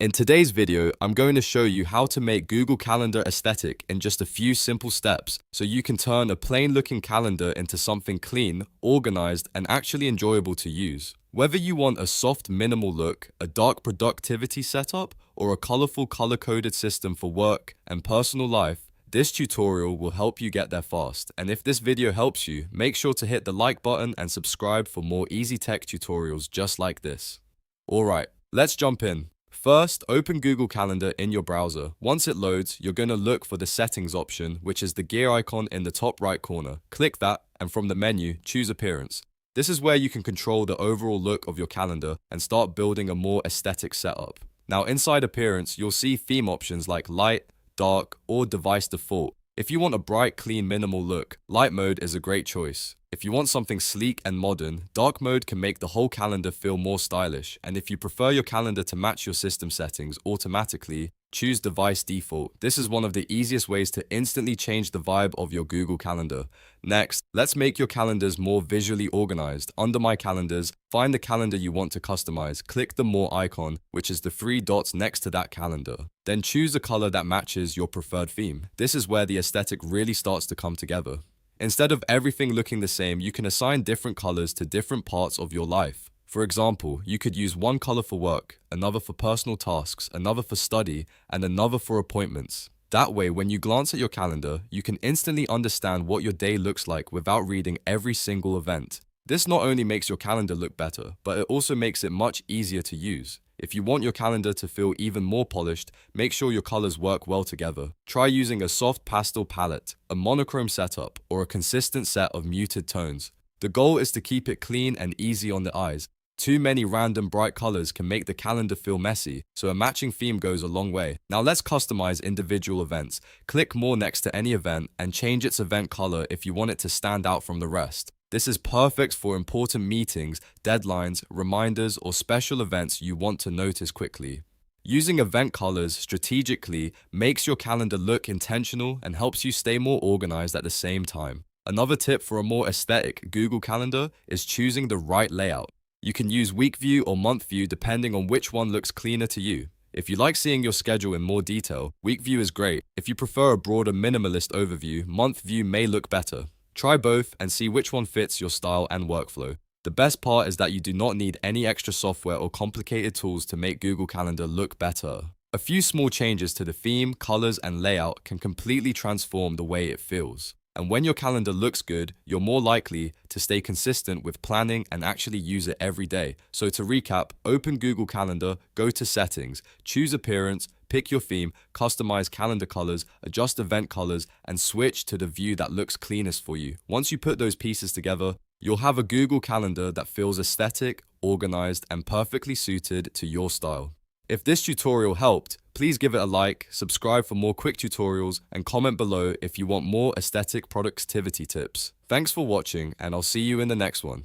In today's video, I'm going to show you how to make Google Calendar aesthetic in just a few simple steps so you can turn a plain looking calendar into something clean, organized, and actually enjoyable to use. Whether you want a soft minimal look, a dark productivity setup, or a colorful color-coded system for work and personal life, this tutorial will help you get there fast. And if this video helps you, make sure to hit the like button and subscribe for more easy tech tutorials just like this. Alright, let's jump in. First, open Google Calendar in your browser. Once it loads, you're going to look for the settings option, which is the gear icon in the top right corner. Click that, and from the menu, choose Appearance. This is where you can control the overall look of your calendar and start building a more aesthetic setup. Now, inside Appearance, you'll see theme options like Light, Dark, or Device Default. If you want a bright, clean, minimal look, Light mode is a great choice. If you want something sleek and modern, dark mode can make the whole calendar feel more stylish, and if you prefer your calendar to match your system settings automatically, choose device default. This is one of the easiest ways to instantly change the vibe of your Google Calendar. Next, let's make your calendars more visually organized. Under My Calendars, find the calendar you want to customize. Click the More icon, which is the three dots next to that calendar. Then choose a color that matches your preferred theme. This is where the aesthetic really starts to come together. Instead of everything looking the same, you can assign different colors to different parts of your life. For example, you could use one color for work, another for personal tasks, another for study, and another for appointments. That way, when you glance at your calendar, you can instantly understand what your day looks like without reading every single event. This not only makes your calendar look better, but it also makes it much easier to use. If you want your calendar to feel even more polished, make sure your colors work well together. Try using a soft pastel palette, a monochrome setup, or a consistent set of muted tones. The goal is to keep it clean and easy on the eyes. Too many random bright colors can make the calendar feel messy, so a matching theme goes a long way. Now let's customize individual events. Click More next to any event and change its event color if you want it to stand out from the rest. This is perfect for important meetings, deadlines, reminders, or special events you want to notice quickly. Using event colors strategically makes your calendar look intentional and helps you stay more organized at the same time. Another tip for a more aesthetic Google Calendar is choosing the right layout. You can use week view or month view depending on which one looks cleaner to you. If you like seeing your schedule in more detail, week view is great. If you prefer a broader minimalist overview, month view may look better. Try both and see which one fits your style and workflow. The best part is that you do not need any extra software or complicated tools to make Google Calendar look better. A few small changes to the theme, colors, and layout can completely transform the way it feels. And when your calendar looks good, you're more likely to stay consistent with planning and actually use it every day. So to recap, open Google Calendar, go to Settings, choose Appearance, pick your theme, customize calendar colors, adjust event colors, and switch to the view that looks cleanest for you. Once you put those pieces together, you'll have a Google Calendar that feels aesthetic, organized, and perfectly suited to your style. If this tutorial helped, please give it a like, subscribe for more quick tutorials, and comment below if you want more aesthetic productivity tips. Thanks for watching, and I'll see you in the next one.